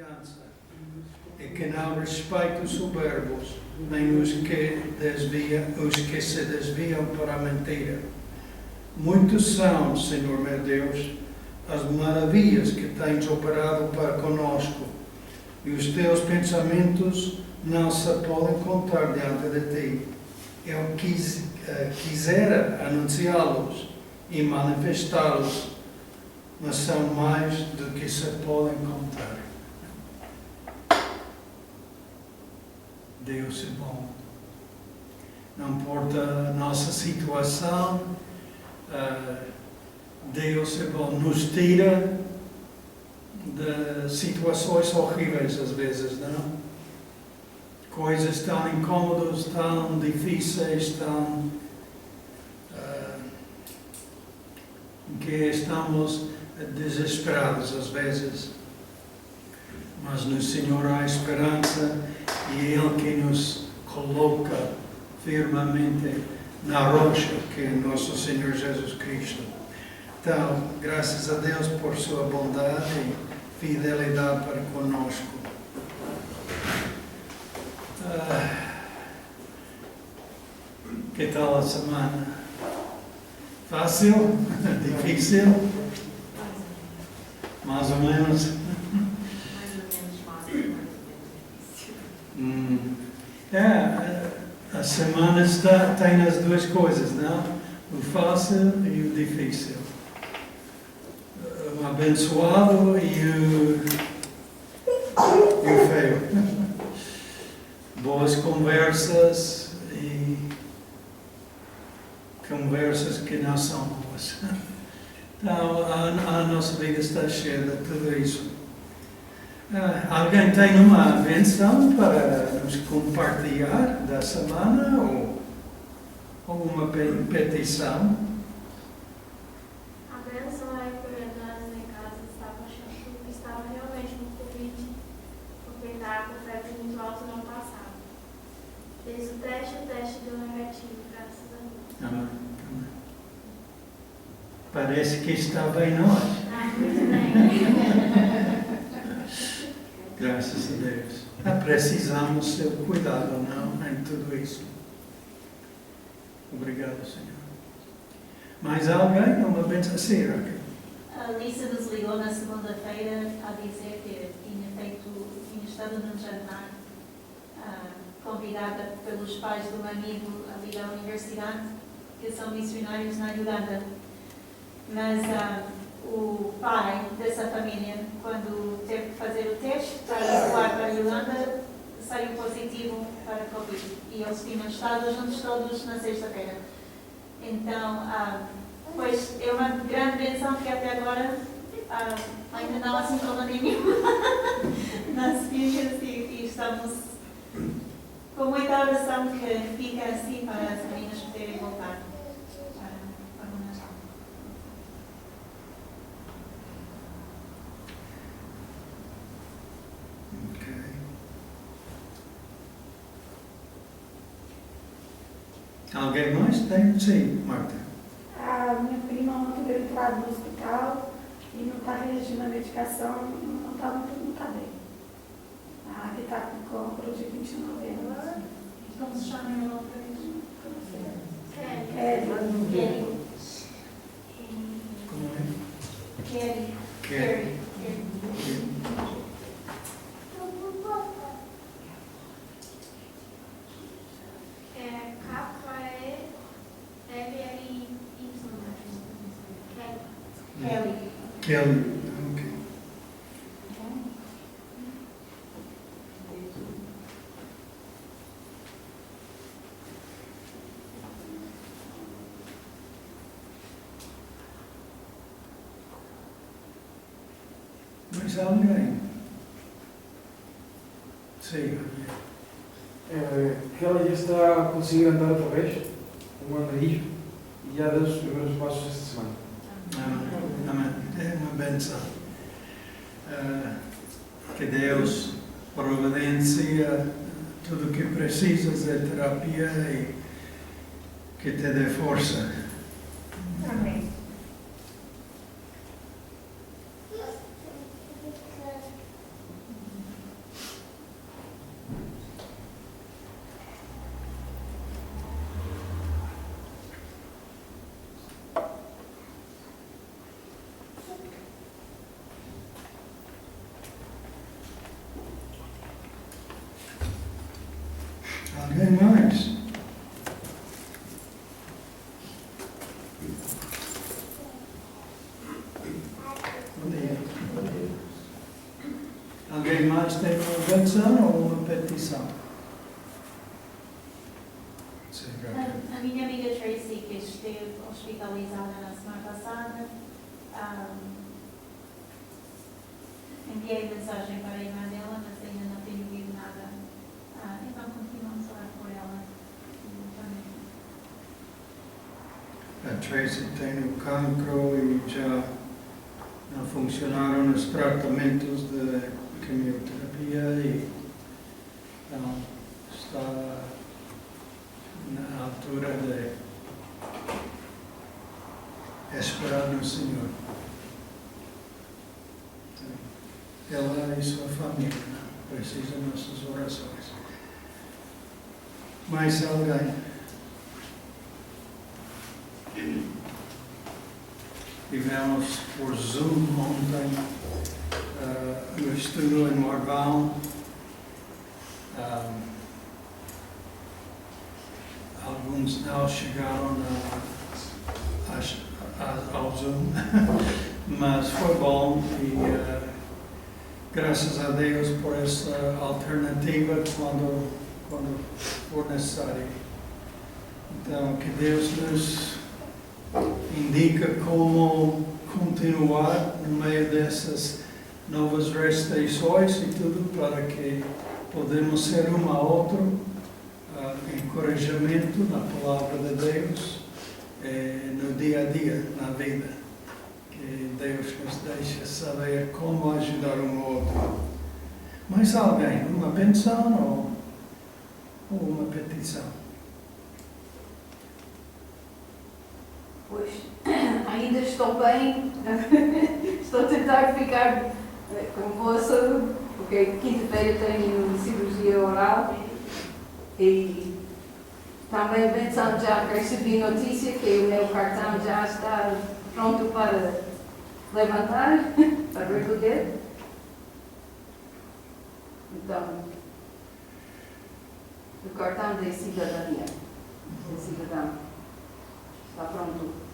confiança e que não respeita os soberbos, nem os que se desviam para a mentira. Muitos são, Senhor meu Deus, as maravilhas que tens operado para conosco, e os teus pensamentos não se podem contar diante de ti. Eu quisera anunciá-los e manifestá-los, mas são mais do que se podem contar. Deus é bom. Não importa a nossa situação, Deus é bom. Nos tira de situações horríveis às vezes, não? Coisas tão incômodas, tão difíceis, tão que estamos desesperados às vezes. Mas no Senhor há esperança e é Ele que nos coloca firmemente na rocha que é nosso Senhor Jesus Cristo. Então, graças a Deus por sua bondade e fidelidade para conosco. Que tal a semana? Fácil? Difícil? Mais ou menos? A semana tem as duas coisas, não? O fácil e o difícil. O abençoado e o feio. Boas conversas e conversas que não são boas. Então, a nossa vida está cheia de tudo isso. Alguém tem uma benção para nos compartilhar da semana ou uma petição? A benção é que nós em casa estava realmente no Covid, porque ele estava com febre muito alta no ano passado. Fez o teste deu negativo, graças a Deus. Amém. Parece que está bem nós. Muito bem. Graças a Deus. Precisamos ser cuidado, não, em tudo isso. Obrigado, Senhor. Mais alguém? Uma benção? Sim, Raquel. A Lisa nos ligou na segunda-feira a dizer que tinha estado num jantar convidada pelos pais de um amigo ali da universidade, que são missionários na Uganda. Mas o pai dessa família, quando teve que fazer o teste para voar para a Uganda, saiu positivo para a Covid. E eles tinham estado juntos todos na sexta-feira. Então, pois é uma grande benção que até agora ainda não há sintoma nenhum nas filhas e estamos com muita oração que fica assim para as meninas poderem voltar para o Natal. Ok. Alguém mais tem? Sim, Marta. A minha prima ontem deu entrada no hospital e não está reagindo à medicação, não está bem. A que está com câncer de 29 anos. Como se chama em outra vez? Kelly. Como é? Kelly. É K-A-L-L-Y. Kelly. Ok. Mais alguém? Sim. Que ela já está a conseguir andar outra vez, um andarilho, e já deu os primeiros passos esta semana. Amém. É uma benção. Que Deus providencia tudo o que precisas de terapia e que te dê força. Amém. Alguém mais tem uma benção ou uma petição? Sim, Gabriel. A minha amiga Tracy, que esteve hospitalizada na semana passada, enviei mensagem para a irmã dela, mas ainda não tenho ouvido nada. Então continuamos a orar por ela. A Tracy tem o cancro e já não funcionaram os tratamentos de quimioterapia e então, está na altura de esperar no Senhor. Ela e sua família precisam de nossas orações. Mais alguém? Tivemos por Zoom ontem no estudo em Marvão. Alguns não chegaram ao Zoom, mas foi bom e graças a Deus por essa alternativa quando for necessário. Então, que Deus nos indica como continuar no meio dessas novas restrições e tudo para que podemos ser um ao outro encorajamento na palavra de Deus no dia a dia, na vida. Que Deus nos deixa saber como ajudar um ao outro. Mais alguém? Uma benção ou uma petição? Pois, ainda estou bem, estou a tentar ficar com boa saúde, porque quinta-feira tenho cirurgia oral e também pensando já que recebi notícia que o meu cartão já está pronto para levantar, para recolher. Então, o cartão de cidadania, de cidadão, está pronto.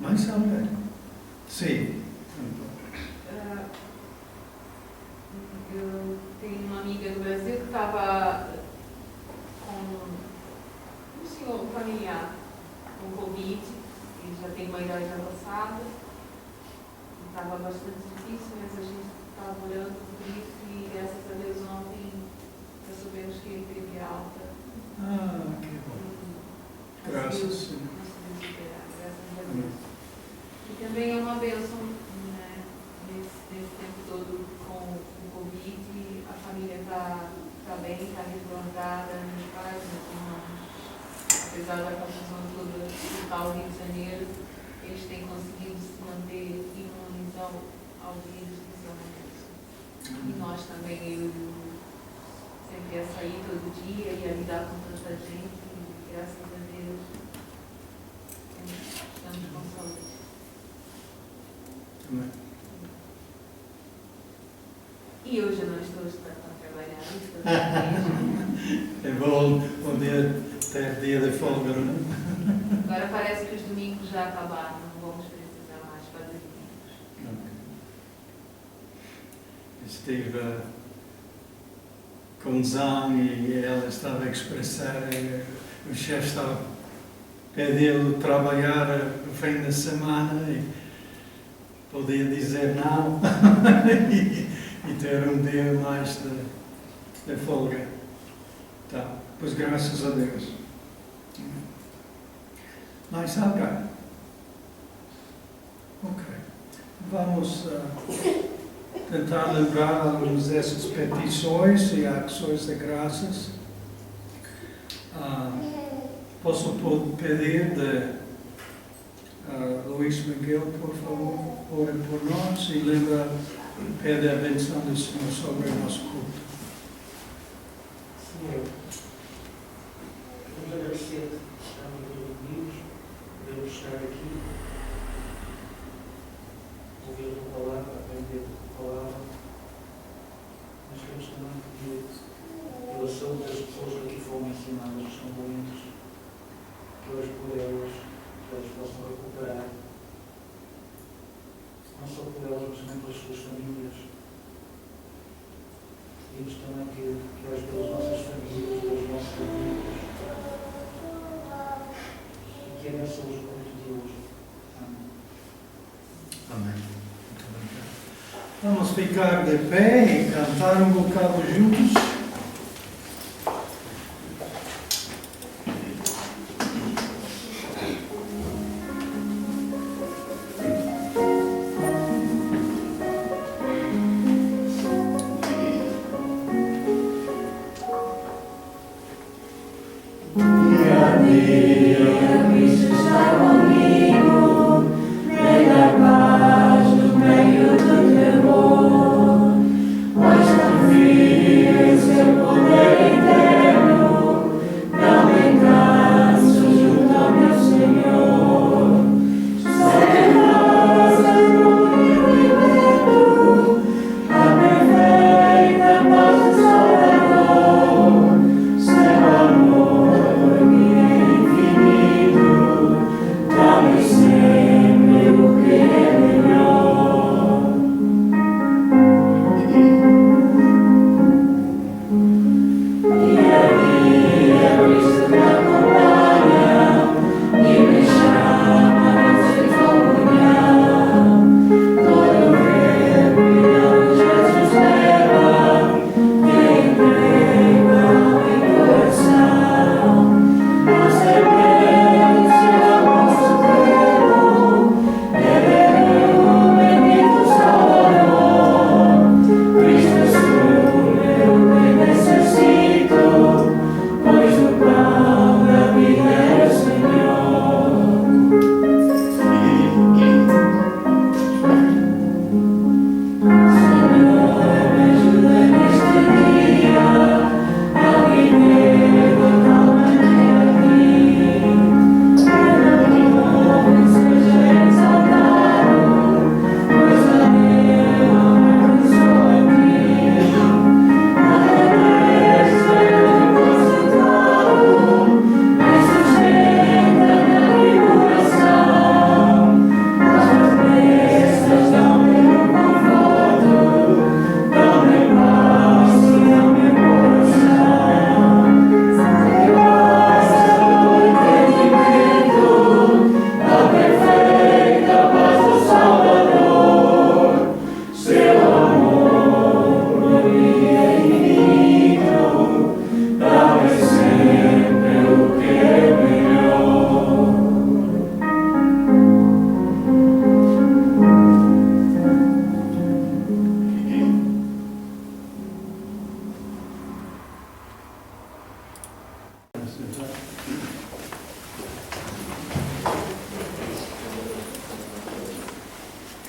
Mais alguém? Sim. Eu tenho uma amiga do Brasil que estava com um senhor familiar com Covid, e já tem uma idade avançada, estava bastante difícil, mas a gente estava orando por isso e graças a Deus ontem já soubemos que ele teve alta. Que bom. Graças, Senhor. Graças a Deus. E também é uma bênção, né, nesse tempo todo com o Covid, a família está bem, está resguardada, meus pais, meus irmãos, apesar da confusão toda do tal Rio de Janeiro, eles têm conseguido se manter imunes ao vírus, que são e nós também, eu sempre a sair todo dia e a lidar com tanta gente, e graças a Deus estamos com saúde. E hoje eu não estou a trabalhar, É bom poder ter dia de folga, não é? Agora parece que os domingos já acabaram, não vamos precisar mais fazer domingos. Estive com Zan e ela estava a expressar, o chefe estava a pedir-lhe trabalhar no fim da semana e podia dizer não e ter um dia mais de folga. Tá. Pois graças a Deus. Mais alguém? Ok. Vamos tentar lembrar algumas dessas petições e ações de graças. Posso pedir de Luís Miguel, por favor, ore por nós e lembra, pede a benção do Senhor sobre o nosso culto. Senhor, vamos agradecer-te, estamos reunidos, podemos estar aqui, ouvir a tua palavra, aprender a tua palavra, mas queremos também pedir pela saúde das pessoas que aqui foram ensinadas, que estão doentes, pessoas por elas, que elas possam recuperar, não só por elas, mas também pelas suas famílias. Pedimos também que olhes pelas nossas famílias, pelos nossos amigos, e que abençoe os cultos de hoje. Amém. Amém. Vamos ficar de pé e cantar um bocado juntos.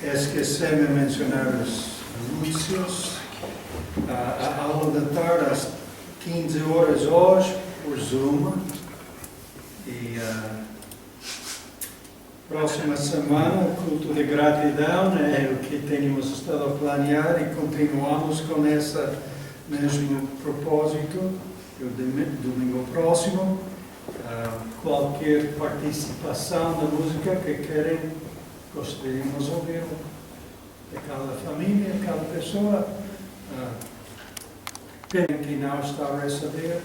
Esqueci-me de mencionar os anúncios. A aula da tarde às 15 horas hoje, por Zoom. E próxima semana, o culto de gratidão é o que temos estado a planear e continuamos com esse mesmo propósito. O domingo próximo, qualquer participação da música que querem, gostaríamos de ouvir de cada família, cada pessoa. Quem que não está a receber?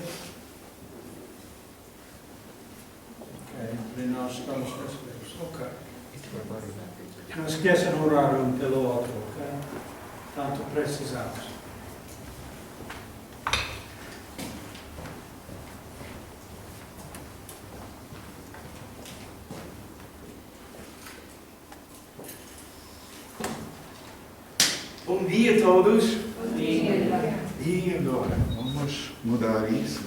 Ok, nós estamos a receber. Ok. Não esqueçam de orar um pelo outro, ok? Tanto precisamos. Bom dia a todos. Bom dia. E agora, vamos mudar isso.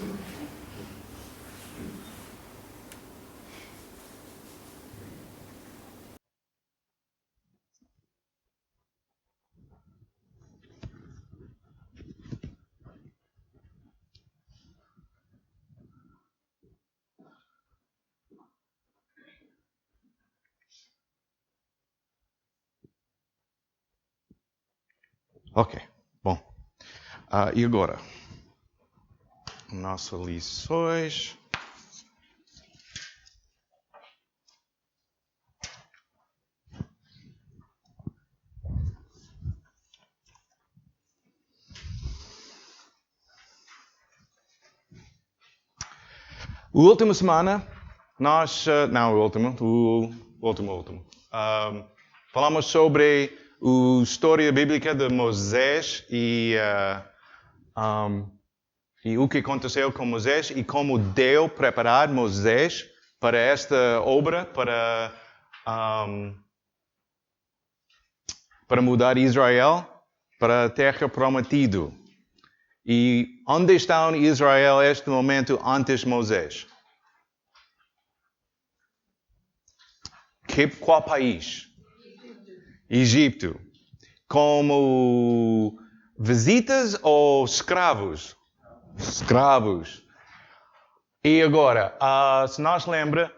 Ok, bom. E agora? Nossas lições. O último semana, falamos sobre a história bíblica de Moisés e o que aconteceu com Moisés e como Deus preparar Moisés para esta obra, para mudar Israel para a terra prometida. E onde está Israel neste momento antes de Moisés? Qual país? Egito. Como visitas ou escravos? Escravos. E agora, se nós lembra,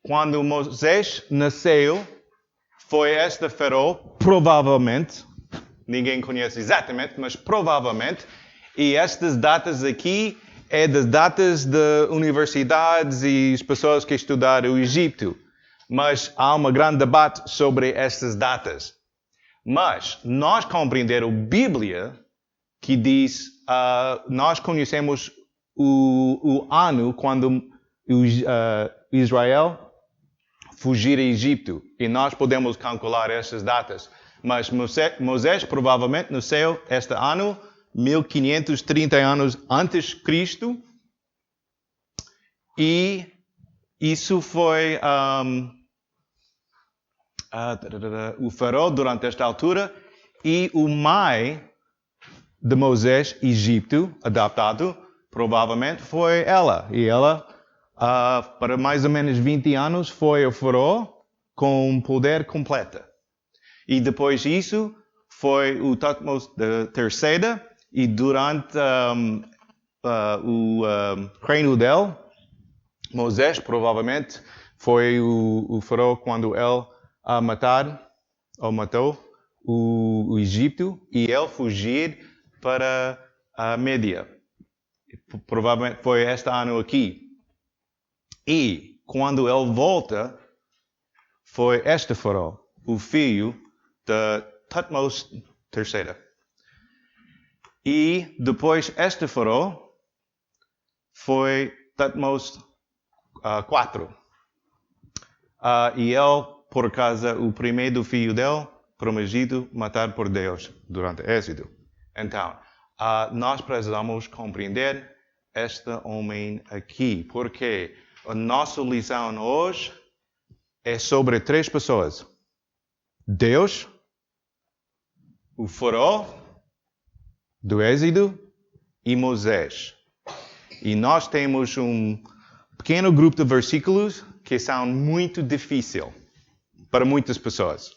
quando Moisés nasceu, foi este faraó, provavelmente, ninguém conhece exatamente, mas provavelmente, e estas datas aqui é das datas de universidades e as pessoas que estudaram o Egito. Mas há um grande debate sobre estas datas. Mas nós compreendemos a Bíblia que diz, nós conhecemos o ano quando Israel fugiu do Egito. E nós podemos calcular essas datas. Mas Moisés provavelmente nasceu este ano, 1530 anos antes de Cristo. E isso foi o faraó durante esta altura. E o mãe de Moisés, Egito, adaptado, provavelmente foi ela. E ela, para mais ou menos 20 anos, foi o faraó com poder completo. E depois disso, foi o Tutmos III, e durante o reino dele, Moisés provavelmente foi o faraó quando ele matou o Egito, e ele fugiu para a Média. Provavelmente foi este ano aqui. E quando ele volta, foi este faraó, o filho de Tutmos III. E depois este faraó foi Tutmos IV. E ele, por causa o primeiro filho dele, prometido matar por Deus durante o êxodo. Então, nós precisamos compreender este homem aqui, porque a nossa lição hoje é sobre 3 pessoas. Deus, o faraó do êxodo e Moisés. E nós temos um pequeno grupo de versículos que são muito difíceis para muitas pessoas.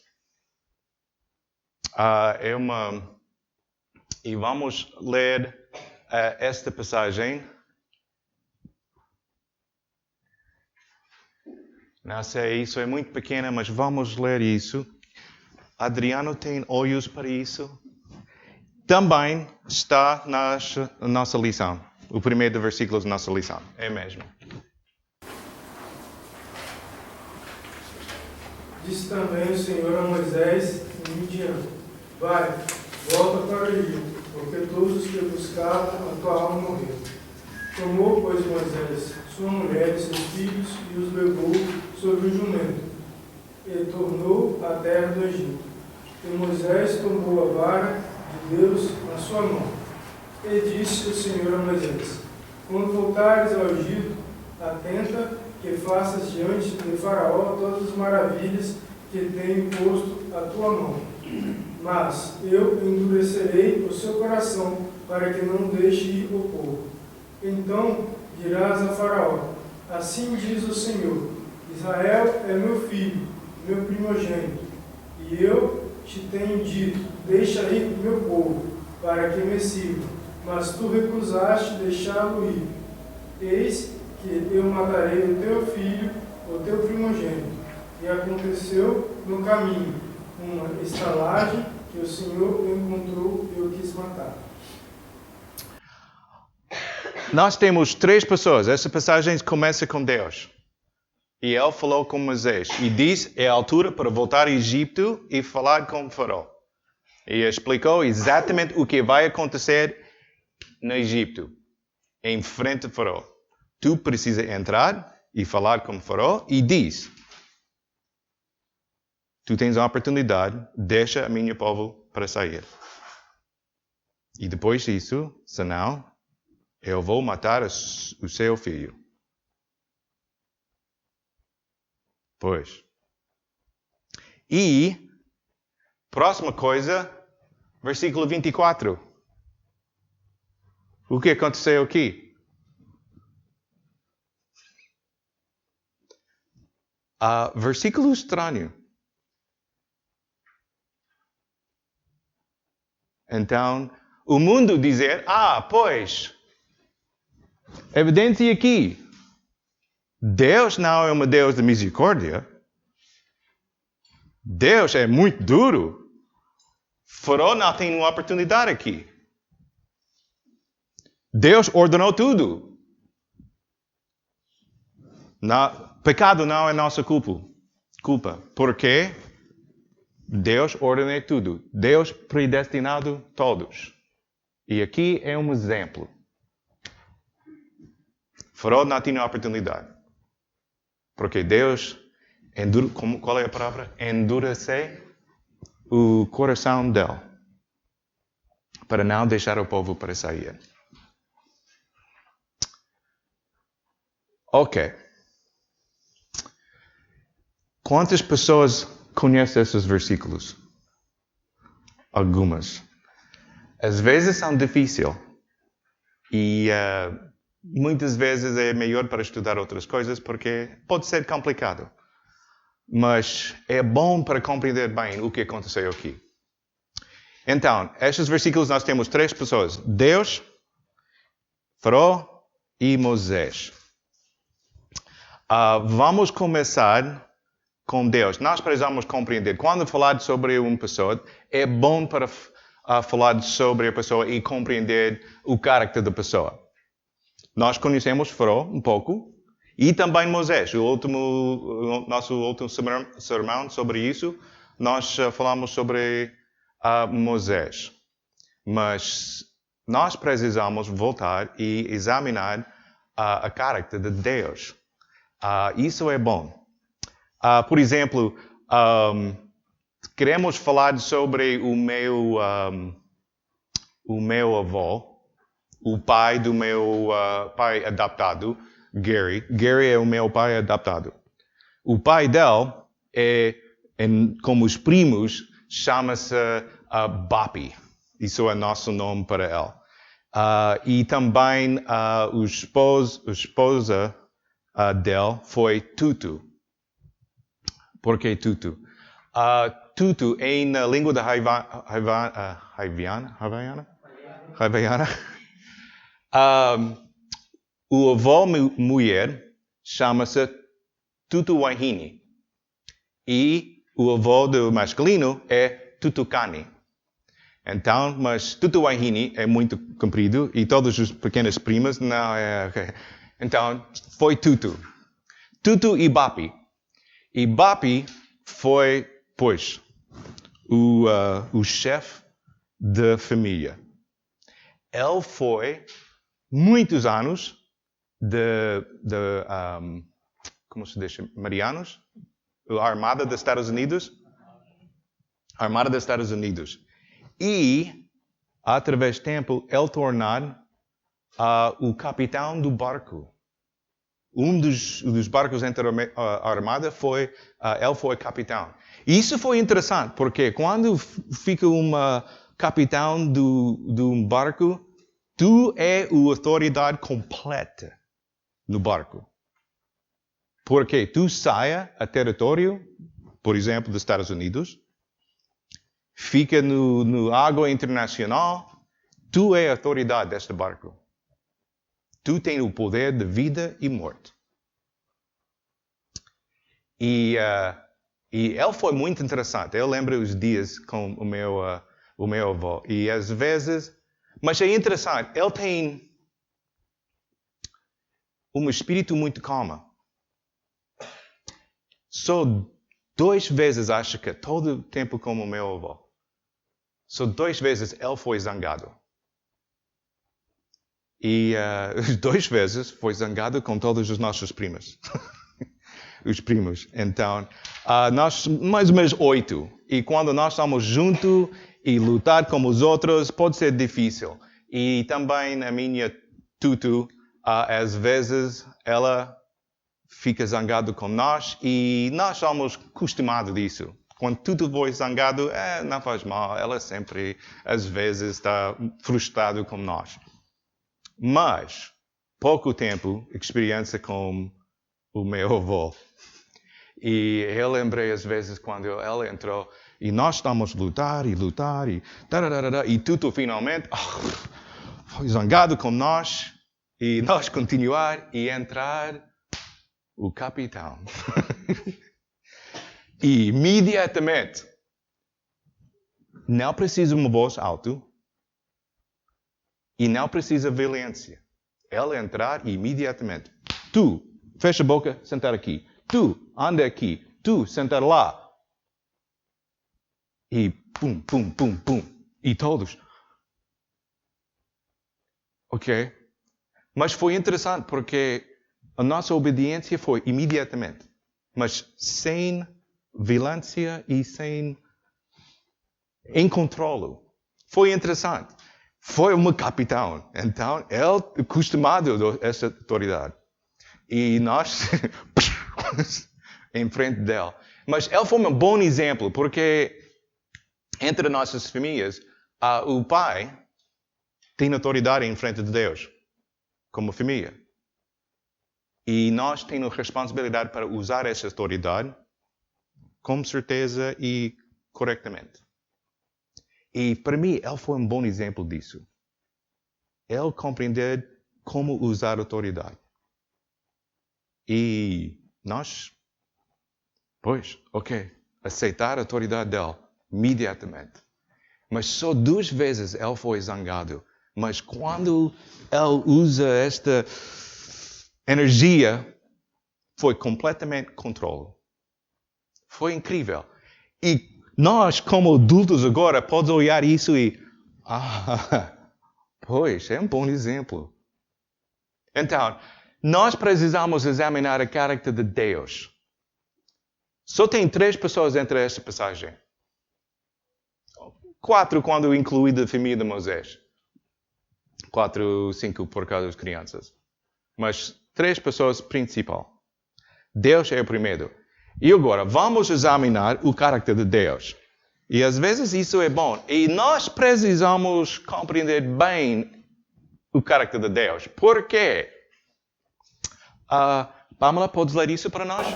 E vamos ler esta passagem. Não sei, isso é muito pequena, mas vamos ler isso. Adriano tem olhos para isso. Também está na nossa lição. O primeiro versículo da nossa lição. É mesmo. Disse também o Senhor a Moisés e Midian: Vai, volta para o Egito, porque todos os que buscavam a tua alma morreram. Tomou, pois, Moisés sua mulher e seus filhos e os levou sobre o jumento, e tornou à terra do Egito. E Moisés tomou a vara de Deus na sua mão. E disse o Senhor a Moisés: Quando voltares ao Egito, atenta que faças diante de Faraó todas as maravilhas que tenho posto à tua mão. Mas eu endurecerei o seu coração para que não deixe ir o povo. Então dirás a Faraó: Assim diz o Senhor: Israel é meu filho, meu primogênito. E eu te tenho dito: Deixa ir o meu povo, para que me sirva. Mas tu recusaste deixá-lo ir. Eis que eu matarei o teu filho, o teu primogênito. E aconteceu no caminho uma estalagem que o Senhor encontrou e o quis matar. Nós temos 3 pessoas. Essa passagem começa com Deus. E ele falou com Moisés. E diz, é a altura para voltar ao Egito e falar com o faraó. E explicou exatamente o que vai acontecer no Egito. em frente do faraó. Tu precisa entrar e falar com o faraó e diz: tu tens a oportunidade, deixa a minha povo para sair. E depois disso, senão, eu vou matar o seu filho. Pois. E, próxima coisa, versículo 24. O que aconteceu aqui? Versículo estranho. Então, o mundo dizer, pois, evidência aqui. Deus não é um Deus de misericórdia. Deus é muito duro. Faraó não tem uma oportunidade aqui. Deus ordenou tudo. Pecado não é nossa culpa. Porque Deus ordenou tudo. Deus predestinado todos. E aqui é um exemplo. Faraó não tinha oportunidade. Porque Deus, qual é a palavra? Endurece o coração dele. Para não deixar o povo para sair. Ok. Quantas pessoas conhecem esses versículos? Algumas. Às vezes são difíceis. E muitas vezes é melhor para estudar outras coisas porque pode ser complicado. Mas é bom para compreender bem o que aconteceu aqui. Então, estes versículos nós temos 3 pessoas. Deus, Faraó e Moisés. Vamos começar com Deus. Nós precisamos compreender. Quando falar sobre uma pessoa, é bom para falar sobre a pessoa e compreender o caráter da pessoa. Nós conhecemos Faraó um pouco e também Moisés. Nosso último sermão sobre isso, nós falamos sobre Moisés. Mas nós precisamos voltar e examinar o caráter de Deus. Isso é bom. Por exemplo, queremos falar sobre o meu avô, o pai do meu pai adoptado, Gary. Gary é o meu pai adoptado. O pai dele, como os primos, chama-se Bapi. Isso é nosso nome para ele. E também a esposa dele foi Tutu. Por que Tutu? Tutu, na língua da Havaiana, o avô mulher chama-se Tutu Wahine. E o avô do masculino é Tutukani. Então, mas Tutu Wahine é muito comprido e todas as pequenas primas não é. Okay. Então, foi Tutu. Tutu e Bapi. E Bapi foi, pois, o chefe da família. Ele foi muitos anos como se diz? Marianos? A Armada dos Estados Unidos. Armada dos Estados Unidos. E, através do tempo, ele tornou o capitão do barco. Um dos barcos entre a Armada ele foi capitão. E isso foi interessante, porque quando fica capitão de um barco, tu é a autoridade completa no barco. Porque tu saia a território, por exemplo, dos Estados Unidos, fica no água internacional, tu é a autoridade deste barco. Tu tens o poder de vida e morte. E ele foi muito interessante. Eu lembro os dias com o meu avô. E às vezes... Mas é interessante. Ele tem um espírito muito calmo. Só 2 vezes, acho que todo o tempo como o meu avô. Só 2 vezes ele foi zangado. E 2 vezes foi zangado com todos os nossos primos. Os primos. Então, nós mais ou menos 8. E quando nós estamos juntos e lutar como os outros, pode ser difícil. E também a minha tutu, às vezes, ela fica zangada com nós e nós somos acostumados disso. Quando tudo foi zangado, não faz mal. Ela sempre, às vezes, está frustrada com nós. Mas, pouco tempo, experiência com o meu avô. E eu lembrei às vezes quando ela entrou e nós estamos a lutar e tudo finalmente foi zangado com nós e nós continuar e entrar o capitão. E imediatamente não precisa uma voz alta e não precisa violência. Ela entrar e imediatamente tu, fecha a boca, sentar aqui. Tu, anda aqui. Tu, sentar lá. E pum, pum, pum, pum. E todos. Ok? Mas foi interessante porque a nossa obediência foi imediatamente. Mas sem violência e sem... em controle. Foi interessante. Foi uma capitão. Então, ele acostumado a essa autoridade. E nós... em frente dele. Mas ele foi um bom exemplo, porque entre nossas famílias, o pai tem autoridade em frente de Deus, como família. E nós temos responsabilidade para usar essa autoridade com certeza e corretamente. E para mim, ele foi um bom exemplo disso. Ele compreendeu como usar autoridade. E nós, pois, ok, aceitar a autoridade dele imediatamente. Mas só 2 vezes ele foi zangado. Mas quando ele usa esta energia, foi completamente controle. Foi incrível. E nós, como adultos agora, podemos olhar isso e... pois, é um bom exemplo. Então, nós precisamos examinar o caráter de Deus. Só tem 3 pessoas entre esta passagem. 4 quando incluída a família de Moisés. 4, 5 por causa das crianças. Mas 3 pessoas principais. Deus é o primeiro. E agora, vamos examinar o caráter de Deus. E às vezes isso é bom. E nós precisamos compreender bem o caráter de Deus. Por quê? Pamela, podes ler isso para nós?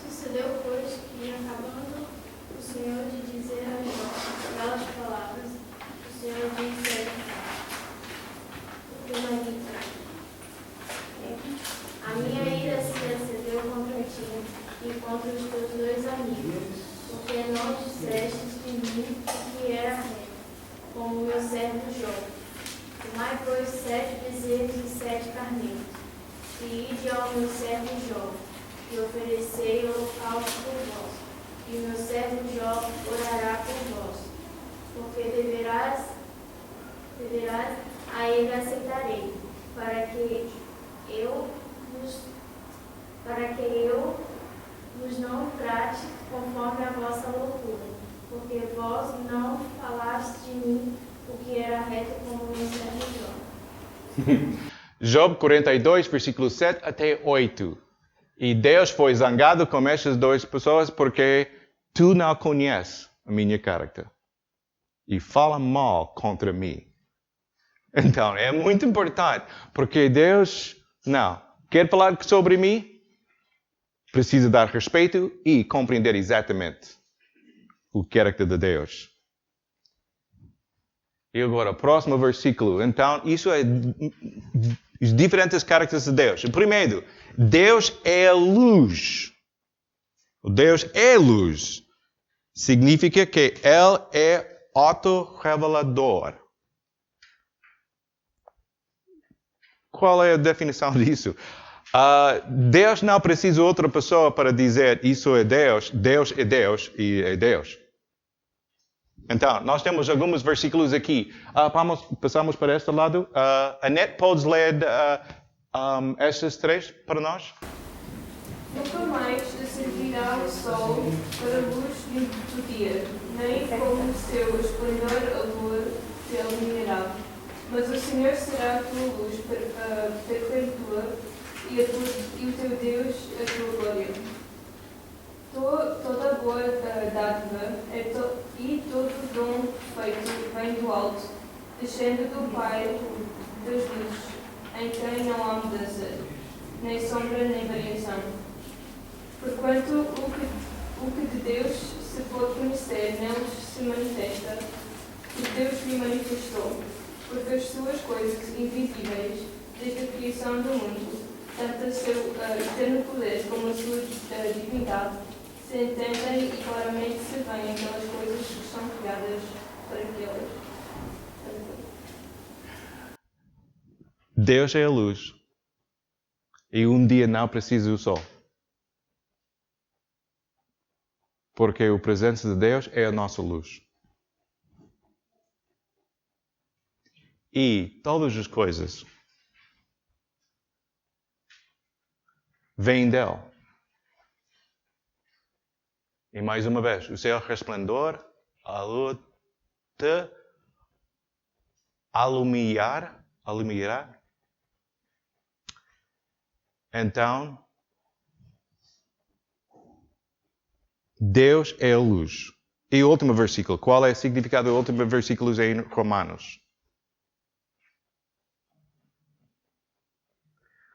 Sucedeu, pois, que acabando o Senhor de dizer a Jó aquelas palavras, o Senhor disse o Temanita: a minha ira se acendeu contra ti e contra os teus 2 amigos, porque não dissestes de mim o que era reto, como o meu servo Jó. Tomai, pois, 7 bezerros e 7 carneiros, e ide ao meu servo Jó, e oferecei holocausto por vós, e o meu servo Jó orará por vós, porque deverás a ele aceitarei, para que eu vos não trate conforme a vossa loucura, porque vós não falaste de mim o que era reto como o meu servo Jó. Job 42, versículo 7 até 8. E Deus foi zangado com estas 2 pessoas porque tu não conheces a minha caráter. E fala mal contra mim. Então, é muito importante, porque Deus não quer falar sobre mim, precisa dar respeito e compreender exatamente o caráter de Deus. E agora, o próximo versículo. Então, isso é os diferentes caracteres de Deus. O primeiro, Deus é luz. Deus é luz. Significa que Ele é autorrevelador. Qual é a definição disso? Deus não precisa de outra pessoa para dizer isso é Deus. Deus é Deus e é Deus. Então, nós temos alguns versículos aqui. Passamos para este lado. Annette, podes ler estes 3 para nós? Nunca mais te servirá o sol para a luz do dia, nem como o seu esplendor a lua te iluminará. Mas o Senhor será a tua luz perpétua e o teu Deus a tua glória. Toda a boa dádiva e todo dom perfeito vem do alto, descendo do Pai das luzes, em quem não há mudança, nem sombra, nem variação. Porquanto o que de Deus se pode conhecer, neles se manifesta, que Deus lhe manifestou, porque as suas coisas invisíveis, desde a criação do mundo, tanto o seu eterno poder como a sua divindade, se entendem e claramente se veem pelas coisas que são criadas para aquelas. Deus é a luz. E um dia não precisa do sol. Porque a presença de Deus é a nossa luz. E todas as coisas vêm dele. E mais uma vez, o seu resplendor, a luz te alumiará. Então, Deus é a luz. E o último versículo. Qual é o significado do último versículo em Romanos?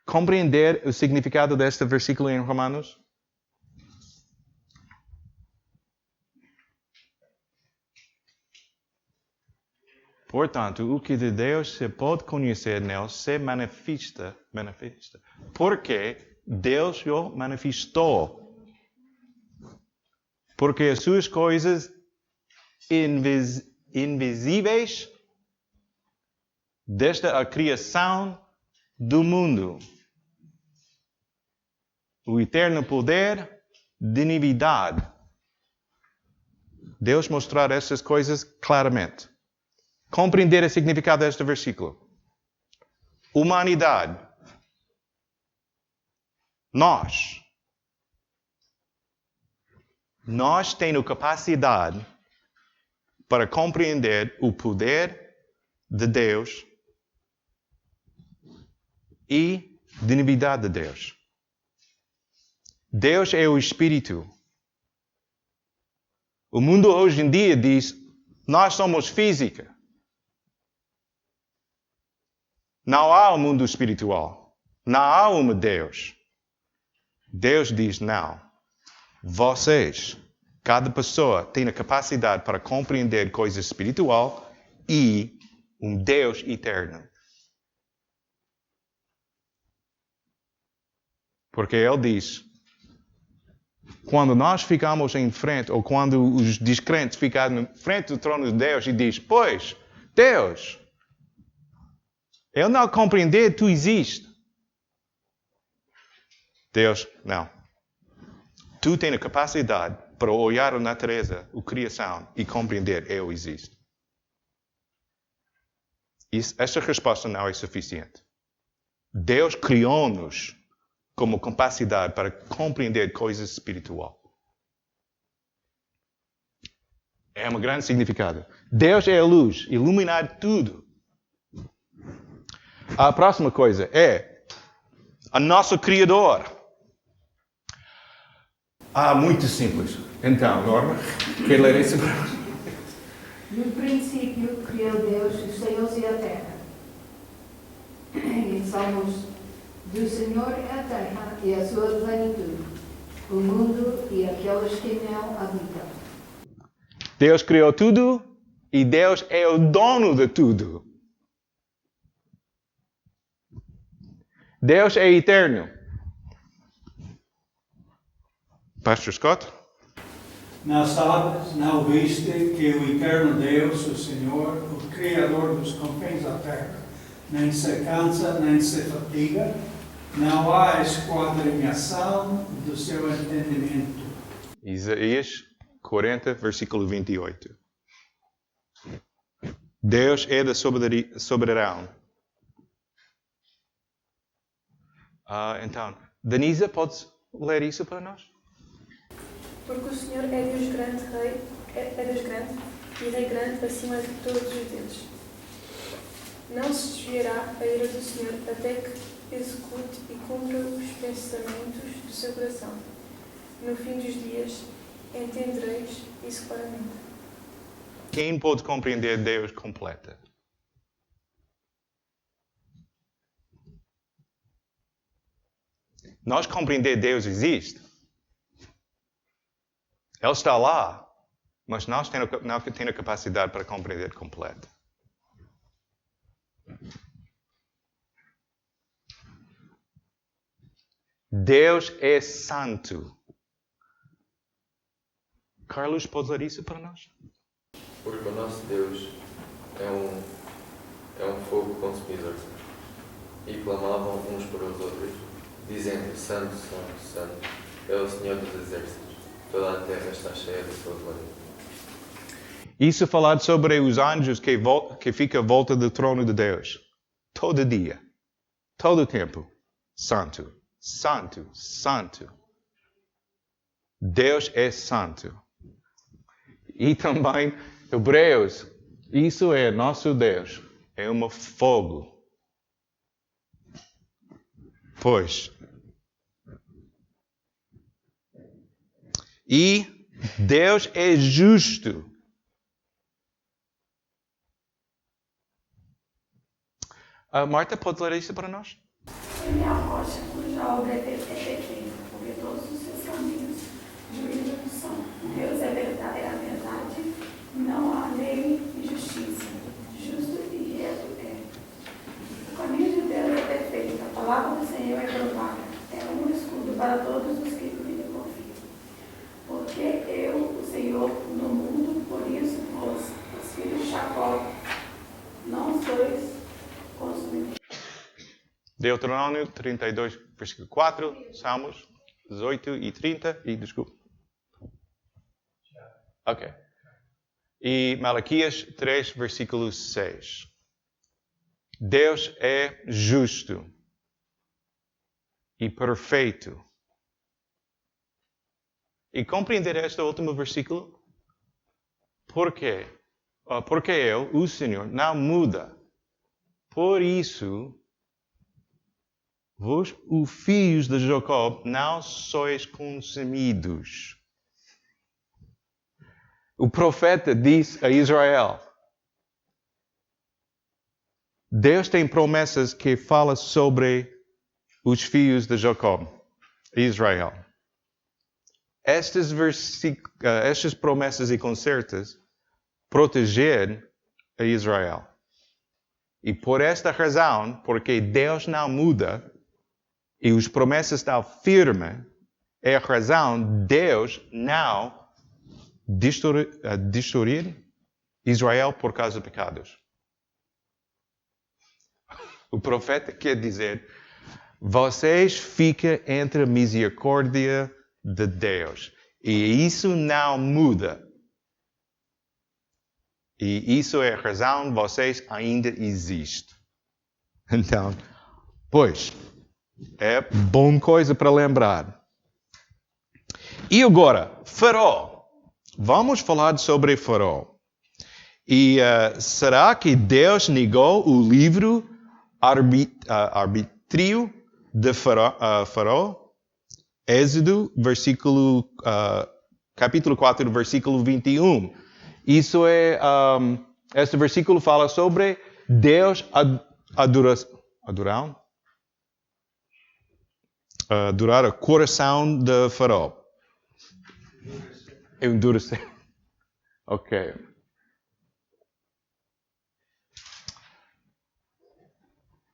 Compreender o significado deste versículo em Romanos? Portanto, o que de Deus se pode conhecer nele se manifesta. Porque Deus o manifestou. Porque as suas coisas invisíveis, desde a criação do mundo, o eterno poder de divindade, Deus mostrar essas coisas claramente. Compreender o significado deste versículo. Humanidade. Nós temos capacidade para compreender o poder de Deus e a divindade de Deus. Deus é o Espírito. O mundo hoje em dia diz, nós somos física. Não há um mundo espiritual. Não há um Deus. Deus diz, não. Vocês, cada pessoa tem a capacidade para compreender coisas espiritual e um Deus eterno. Porque Ele diz, quando nós ficamos em frente, ou quando os descrentes ficam em frente do trono de Deus e diz, pois, Deus, eu não compreender, tu existes. Deus, não. Tu tens a capacidade para olhar a natureza, a criação e compreender, eu existo. Essa resposta não é suficiente. Deus criou-nos como capacidade para compreender coisas espirituais. É um grande significado. Deus é a luz, iluminar tudo. A próxima coisa é a nosso Criador. Muito simples. Então, Norma, quer ler isso? No princípio criou Deus os céus e a terra. Em Salmos, do Senhor é a terra e a sua plenitude, o mundo e aqueles que nele habitam. Deus criou tudo e Deus é o dono de tudo. Deus é eterno. Pastor Scott? Não sabes, não viste que o eterno Deus, o Senhor, o Criador dos confins da terra, nem se cansa, nem se fatiga, não há esquadrinhação do seu entendimento. Isaías 40, versículo 28. Deus é da soberano. Então, Denisa, podes ler isso para nós? Porque o Senhor é Deus grande, Rei, é Deus grande e Rei grande acima de todos os deuses. Não se desviará a ira do Senhor até que execute e cumpra os pensamentos do seu coração. No fim dos dias, entendereis isso claramente. Quem pode compreender Deus completa? Nós compreender Deus existe. Ele está lá, mas nós não temos a capacidade para compreender completo. Deus é santo. Carlos, pode ler isso para nós? Porque o nosso Deus é um fogo consumidor. E clamavam uns para os outros, dizendo: Santo, Santo, Santo, é o Senhor dos Exércitos. Toda a terra está cheia da sua glória. Isso falado sobre os anjos que ficam à volta do trono de Deus. Todo dia. Todo o tempo. Santo. Santo. Santo. Deus é santo. E também, Hebreus, isso é nosso Deus. É um fogo. Pois. E Deus é justo. Marta, pode ler isso para nós? Ele é a rocha cuja obra é perfeita, porque todos os seus caminhos juízos são. Deus é verdade, não há lei e justiça. Justo e reto é. O caminho de Deus é perfeito, a palavra do Senhor é provada. É um escudo para todos os que nele confiam. Porque eu, o Senhor, no mundo, por isso vós, os filhos de Jacó, não sois consumidos. Deuteronômio 32, versículo 4, Salmos 18 e 30, e desculpa. Ok. E Malaquias 3, versículo 6. Deus é justo e perfeito. E compreender este último versículo? Por quê? Porque eu, o Senhor, não muda. Por isso, vós, os filhos de Jacó, não sois consumidos. O profeta diz a Israel: Deus tem promessas que falam sobre os filhos de Jacó, Israel. Estas promessas e concertos protegem a Israel. E por esta razão, porque Deus não muda e as promessas estão firmes, é a razão de Deus não destruir Israel por causa de pecados. O profeta quer dizer: vocês ficam entre a misericórdia de Deus. E isso não muda. E isso é a razão de vocês ainda existem. Então, pois, é boa coisa para lembrar. E agora, Faraó. Vamos falar sobre Faraó. E será que Deus negou o livro arbítrio de Faraó? Êxodo, capítulo 4, versículo 21. Isso é, este versículo fala sobre Deus adorar o coração de Faraó. Endurecer. Ok.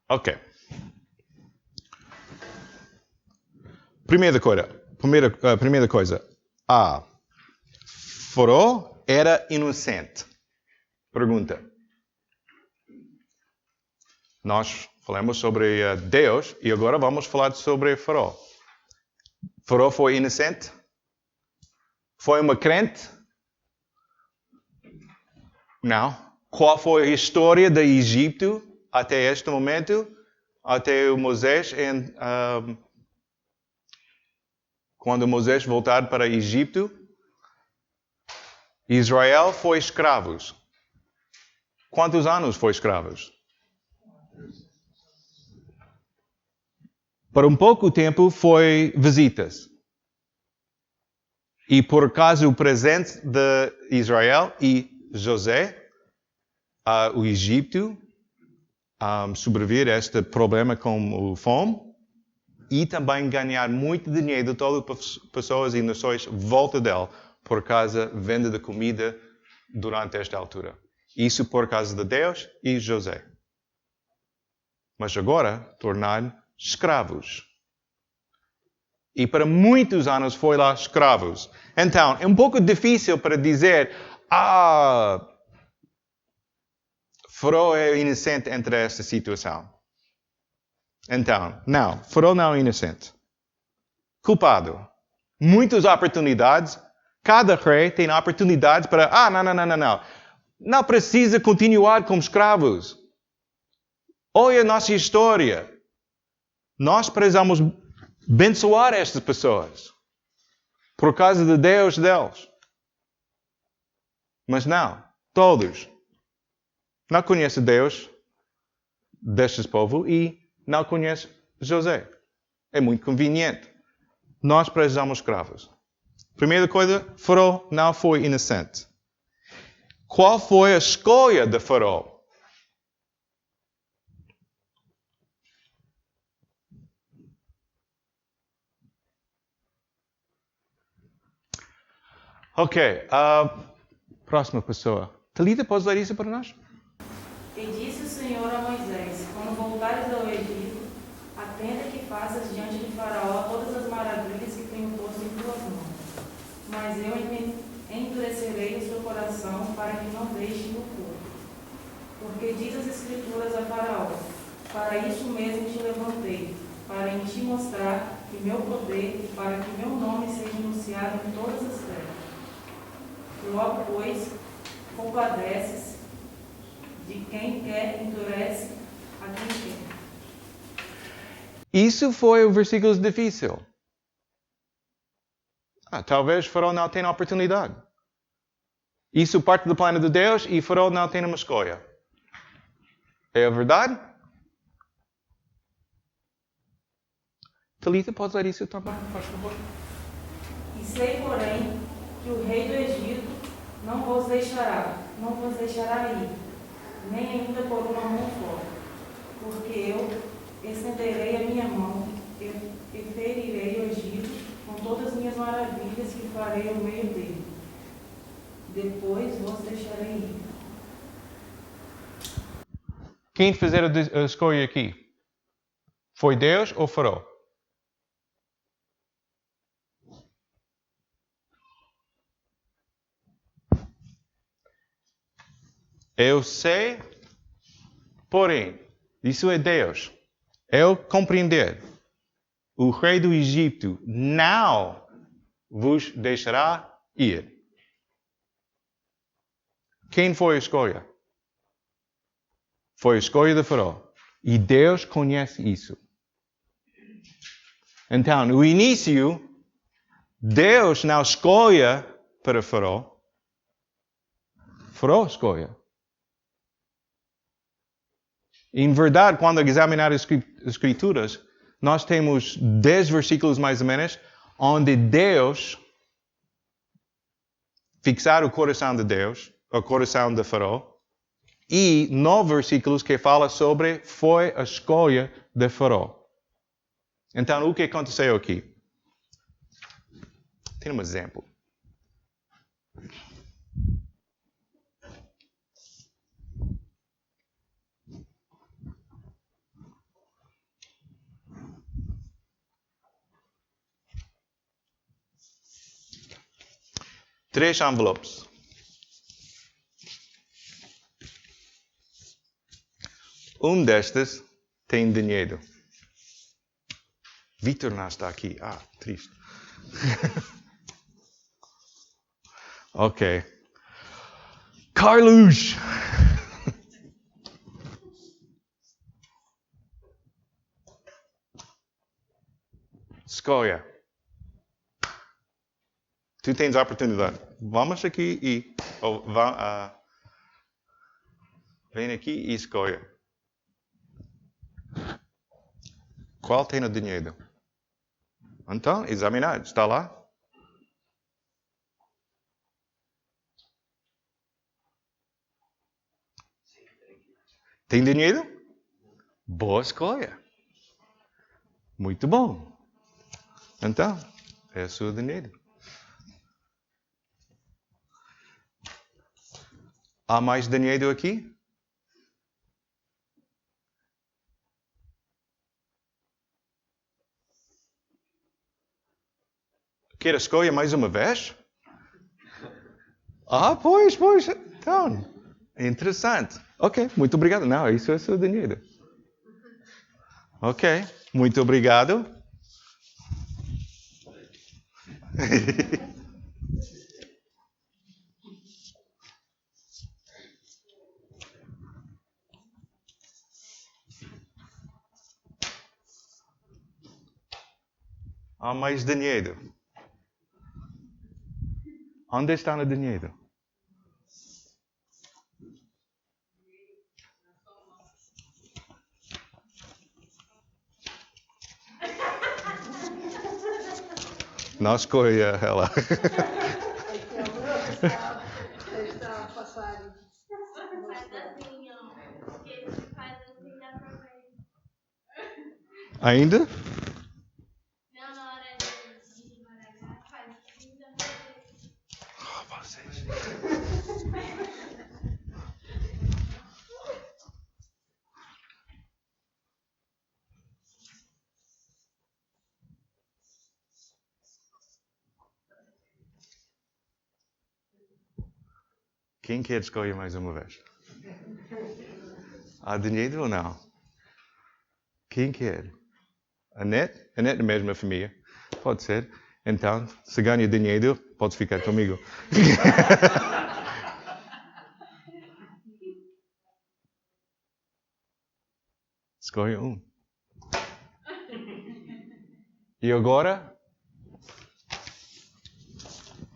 Ok. Primeira coisa. Faraó era inocente. Pergunta. Nós falamos sobre Deus e agora vamos falar sobre Faraó. Faraó foi inocente? Foi uma crente? Não. qual foi a história do Egito até este momento, até o Moisés, quando Moisés voltar para o Egito, Israel foi escravos. Quantos anos foi escravos? Por um pouco tempo foi visitas. E por causa do presente de Israel e José, o Egito sobreviver a este problema com o fome e também ganhar muito dinheiro de todas as pessoas e nações volta dele por causa da venda de comida durante esta altura. Isso por causa de Deus e José. Mas agora tornaram escravos. E para muitos anos foi lá escravos. Então, é um pouco difícil para dizer, Faraó é inocente entre esta situação. Então, não, Faraó não é inocente. Culpado. Muitas oportunidades. Cada rei tem oportunidades para, não. Não precisa continuar como escravos. Olha a nossa história. Nós precisamos abençoar estas pessoas. Por causa de Deus deles. Mas não, todos não conhecem Deus destes povos e não conhecem José. É muito conveniente. Nós precisamos escravos. Primeira coisa, Faraó não foi inocente. Qual foi a escolha de Faraó? Ok, próxima pessoa. Talita, podes ler isso para nós? E disse o Senhor a Moisés, quando voltares ao Egito, atenta que faças diante de Faraó todas as maravilhas que tenho posto em tuas mãos. Mas eu endurecerei o seu coração para que não deixe o pôr. Porque diz as Escrituras a Faraó, para isso mesmo te levantei, para em ti mostrar que meu poder e para que meu nome seja anunciado em todas as terras. Logo, pois, compadeces de quem quer, endurece a quem quer. Isso foi o versículo difícil. Talvez Faraó não tenha oportunidade. Isso parte do plano de Deus e Faraó não tem uma escolha. É a verdade? Talita, pode ler isso também, por favor? E sei, porém, que o rei do Egito não vos deixará ir, nem ainda por uma mão fora, porque eu estenderei a minha mão e ferirei o Egito com todas as minhas maravilhas que farei ao meio dele. Depois vos deixarei ir. Quem fez a escolha aqui? Foi Deus ou Faraó? Eu sei, porém, isso é Deus. Eu compreender. O rei do Egito não vos deixará ir. Quem foi a escolha? Foi a escolha de Faraó. E Deus conhece isso. Então, no início, Deus não escolhe para Faraó. Faraó escolhe. Em verdade, quando examinar as Escrituras, nós temos 10 versículos mais ou menos, onde Deus fixar o coração de Deus, o coração de Faraó, e 9 versículos que fala sobre foi a escolha de Faraó. Então, o que aconteceu aqui? Tem um exemplo. Três envelopes. Um destes tem dinheiro. Vitor não está aqui. Triste. Ok. Carlos! Escolha. Tu tens a oportunidade. Vamos aqui e... vem aqui e escolha. Qual tem o dinheiro? Então, examinar. Está lá? Tem dinheiro? Boa escolha. Muito bom. Então, é o seu dinheiro. Há mais dinheiro aqui? Quer escolher mais uma vez? Pois. Então, interessante. Ok, muito obrigado. Não, isso é o seu dinheiro. Ok, muito obrigado. Há mais dinheiro. Onde está o dinheiro? Não escolha ela. Está a passar. Ainda? Não, na hora de embaralhar, faz assim, dá pra ver. Vocês. Quem quer escolher mais uma vez? Há dinheiro ou não? Quem quer? Anete? Anete é a mesma família. Pode ser. Então, se ganha dinheiro, pode ficar comigo. Escolha um. E agora?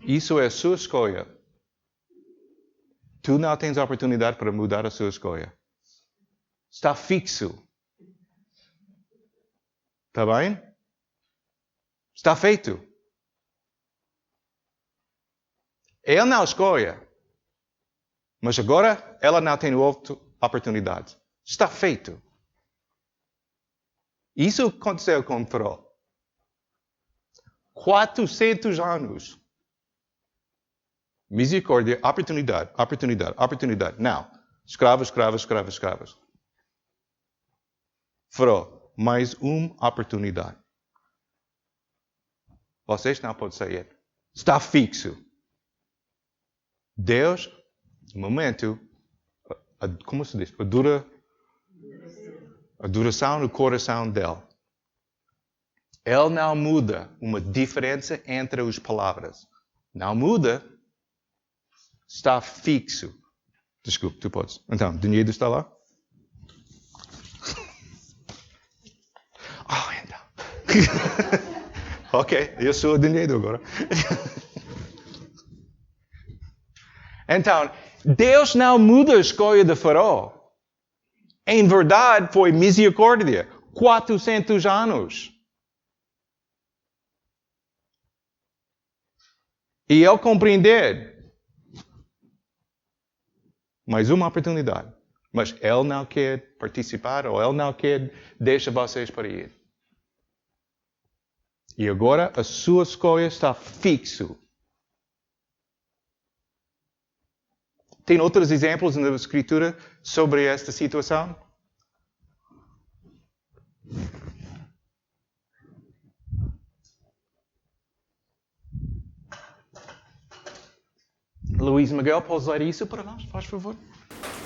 Isso é a sua escolha. Tu não tens a oportunidade para mudar a sua escolha. Está fixo. Está bem? Está feito. Ele não escolhe. Mas agora ela não tem outra oportunidade. Está feito. Isso aconteceu com Faraó. 400 anos. Misericórdia, oportunidade. Não. Escravos. Faraó, mais uma oportunidade. Vocês não podem sair. Está fixo. Deus, no momento, como se diz? A duração do coração dele. Ele não muda uma diferença entre as palavras. Não muda. Está fixo. Desculpe, tu podes. Então, dinheiro está lá? Então. Ok, eu sou o dinheiro agora. Então, Deus não muda a escolha de Faraó. Em verdade, foi misericórdia. 400 anos. E ele compreender. Mais uma oportunidade. Mas ele não quer participar ou ele não quer deixar vocês para ir. E agora a sua escolha está fixo. Tem outros exemplos na Escritura sobre esta situação? Luís Miguel, podes ler isso para nós, faz favor?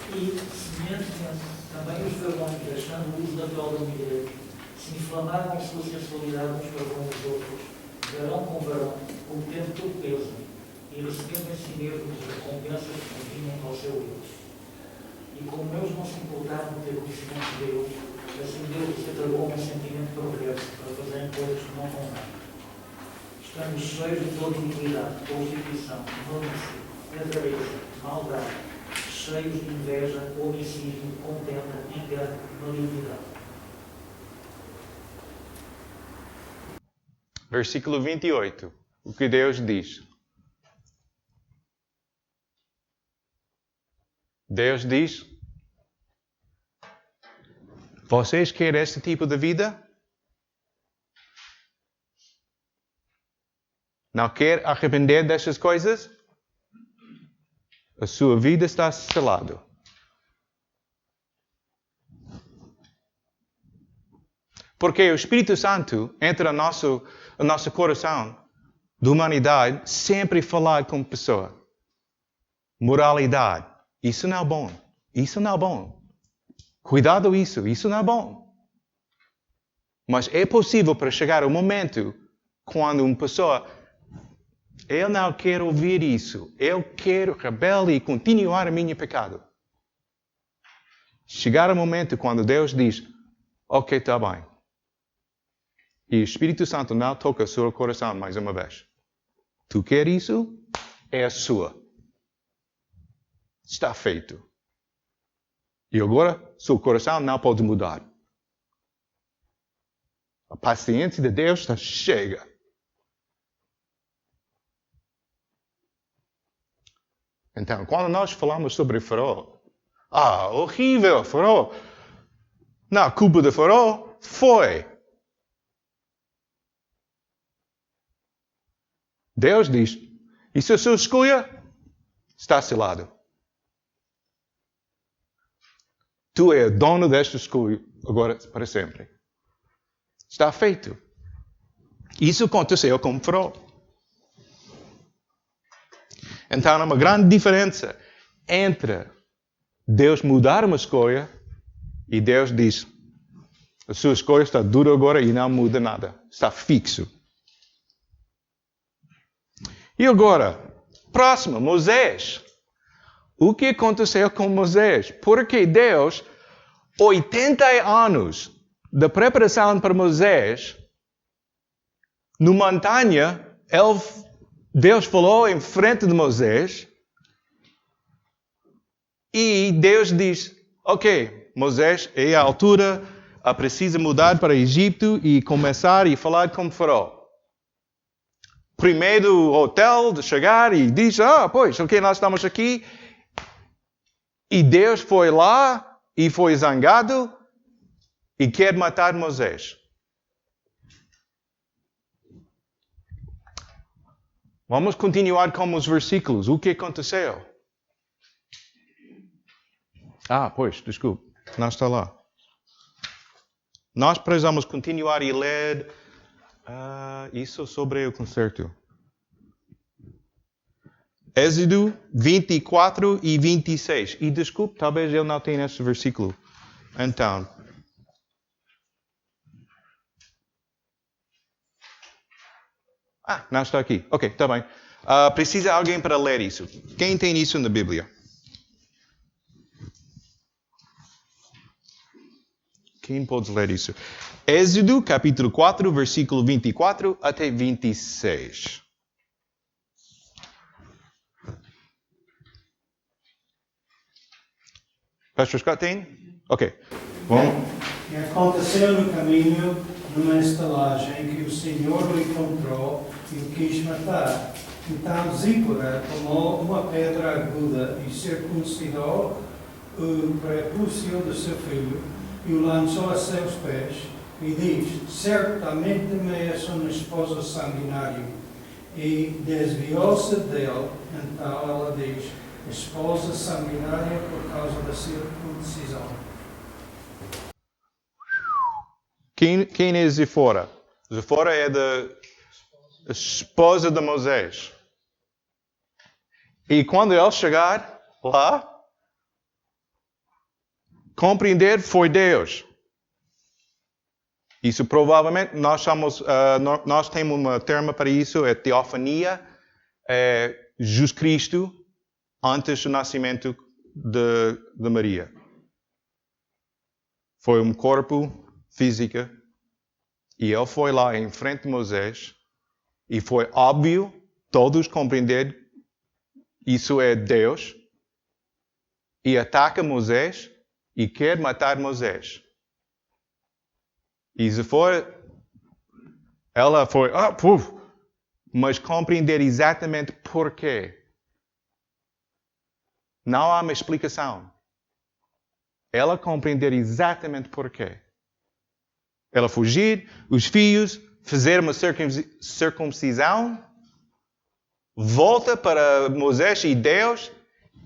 E, semelhantemente, também os varões, deixando o uso natural da mulher, se inflamavam sua sensualidade uns para com os outros, varão com varão, cometendo todo peso, e recebendo em si mesmos as recompensas que vinham ao seu Deus. E como eles não se importavam de ter conhecimento de Deus, Assim Deus os entregou um sentimento perverso para fazerem coisas que não convém. Estamos cheios de toda iniquidade, prostituição, malícia, avareza, maldade, cheios de inveja, homicídio, contenda, engano, malignidade. Versículo 28. O que Deus diz? Deus diz: vocês querem este tipo de vida? Não quer arrepender dessas coisas? A sua vida está selada. Porque o Espírito Santo entra no nosso coração de humanidade sempre falar com a pessoa. Moralidade. Isso não é bom. Isso não é bom. Cuidado isso não é bom. Mas é possível para chegar ao momento quando uma pessoa, eu não quero ouvir isso. Eu quero rebelde e continuar o meu pecado. Chegar ao momento quando Deus diz, ok, está bem. E o Espírito Santo não toca o seu coração mais uma vez. Tu quer isso? É a sua. Está feito. E agora, seu coração não pode mudar. A paciência de Deus está chega. Então, quando nós falamos sobre Faraó, horrível, Faraó. Não, a culpa de Faraó foi. Deus diz, isso é a sua escolha? Está selado. Tu és dono desta escolha agora para sempre. Está feito. Isso aconteceu com Faraó. Então há uma grande diferença entre Deus mudar uma escolha e Deus diz, a sua escolha está dura agora e não muda nada. Está fixo. E agora, próximo, Moisés. O que aconteceu com Moisés? Porque Deus, 80 anos de preparação para Moisés, no montanha, Deus falou em frente de Moisés e Deus diz, ok, Moisés, é a altura, precisa mudar para o Egito e começar a falar com Faraó. Primeiro hotel de chegar e diz, pois, ok, nós estamos aqui. E Deus foi lá e foi zangado e quer matar Moisés. Vamos continuar com os versículos. O que aconteceu? Pois, desculpe, não está lá. Nós precisamos continuar e ler isso sobre o concerto. Êxodo 24 e 26. E desculpe, talvez eu não tenha esse versículo. Então. Não está aqui. Ok, está bem. Precisa alguém para ler isso. Quem tem isso na Bíblia? Quem pode ler isso? Êxodo, capítulo 4, versículo 24 até 26. Pastor Scott tem? Ok. Bom. E aconteceu no caminho, numa estalagem, em que o Senhor o encontrou e o quis matar. Então Zípora tomou uma pedra aguda e circuncidou o prepúcio de seu filho e o lançou a seus pés e diz, certamente me és uma esposa sanguinária. E desviou-se dele. Então ela diz, esposa sanguinária por causa da circuncisão. Quem é Zípora? Zípora é a esposa de Moisés. E quando ele chegar lá, compreender foi Deus. Isso provavelmente nós temos uma termo para isso, é teofania, é Jesus Cristo antes do nascimento de Maria. foi um corpo físico e ele foi lá em frente de Moisés e foi óbvio todos compreender isso é Deus e ataca Moisés e quer matar Moisés. E se for, ela foi, mas compreender exatamente porquê. Não há uma explicação. Ela compreender exatamente porquê. Ela fugir, os filhos, fazer uma circuncisão, volta para Moisés e Deus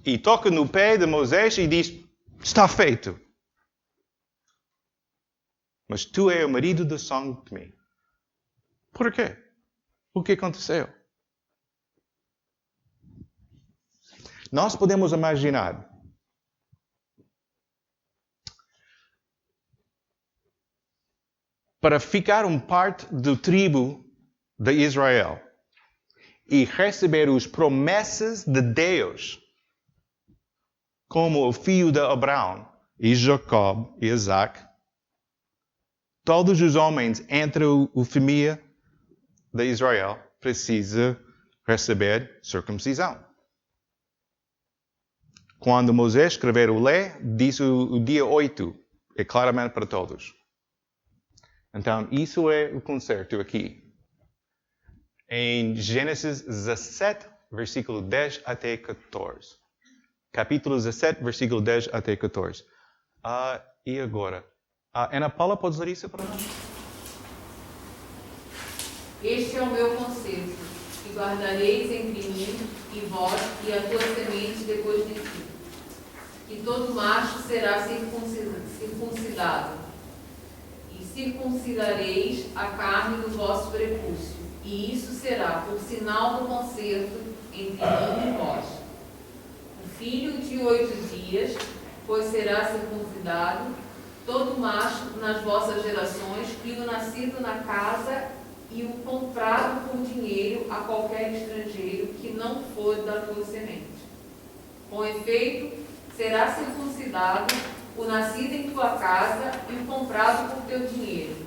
e toca no pé de Moisés e diz, está feito. Mas tu és o marido do sangue de mim. Por quê? O que aconteceu? Nós podemos imaginar para ficar parte do tribo de Israel e receber as promessas de Deus, como o filho de Abraão, e Jacob e Isaac, todos os homens entre a família de Israel precisam receber circuncisão. Quando Moisés escreveu a lei, diz o dia 8, é claramente para todos. Então, isso é o concerto aqui. Em Gênesis 17, versículo 10 até 14. Capítulo 17, versículo 10 até 14. E agora? Ana Paula, podes ler isso para nós? Este é o meu conselho, que guardareis entre mim e vós e a tua semente depois de ti. Que todo macho será circuncidado, e circuncidareis a carne do vosso prepúcio, e isso será por sinal do concerto entre mim e vós. O filho de 8 dias, pois será circuncidado, todo macho nas vossas gerações, e o nascido na casa e o comprado por dinheiro a qualquer estrangeiro que não for da tua semente. Com efeito, será circuncidado o nascido em tua casa e o comprado por teu dinheiro.